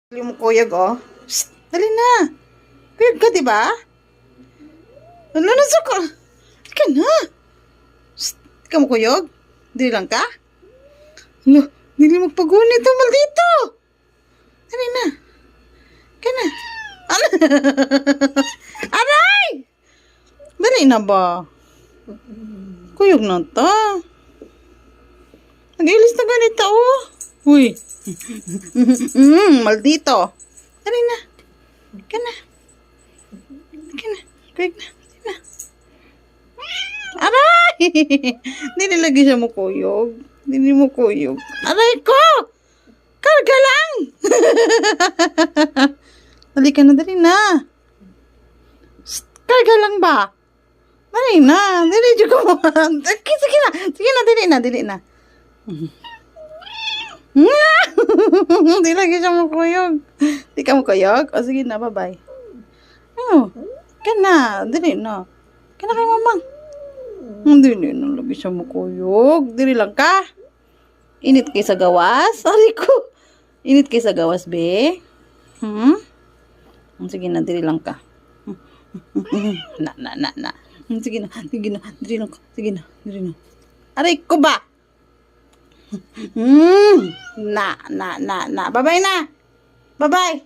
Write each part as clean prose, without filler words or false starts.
Dali mo kuyog, oh. Psst, dali na. Kuyog ka, diba? Ano na sa ka? Di ka na. Psst, di ka mo kuyog? Dili lang ka? Ano, dili magpagunit ito, maldito. Dali na. Ka na. Ano? Aray! Dali na ba? Kuyog na ta. Nag-ilis na ganito, oh. Uy. Maldito. Dali na. Ka na. Ka na. Kuyog na. Dali na. Aray! Hindi lagi siya mo kuyog. Hindi mo kuyog. Aray ko! Karga lang! Dali ka na, dali na. Karga lang ba? Dali na. Dali juga mo. Sige na. Sige na, dali na. Dali na. Hindi lagi siya mo kuyog. Hindi ka mo kuyog? O sige na, bye-bye. Oh, ka na. Dali na. Ka na kay mamang. Hindi na lagi siya mo kuyog. Dili lang ka. Init kay sa gawas? Ari ko. Init kay sa gawas, be? Sige na, dili lang ka. Na. Sige na, dili lang ka. Sige na, dili na. Aray ko ba? Na. Bye-bye na. Bye-bye.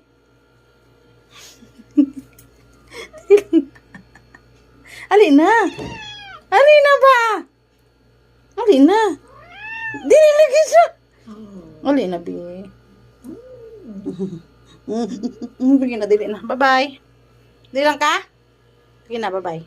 Ali na. Ali na ba? Ali na. Dili lagi siya. Ali na, bi. Sige na, dili na. Bye-bye. Dili lang ka? Sige na, bye-bye.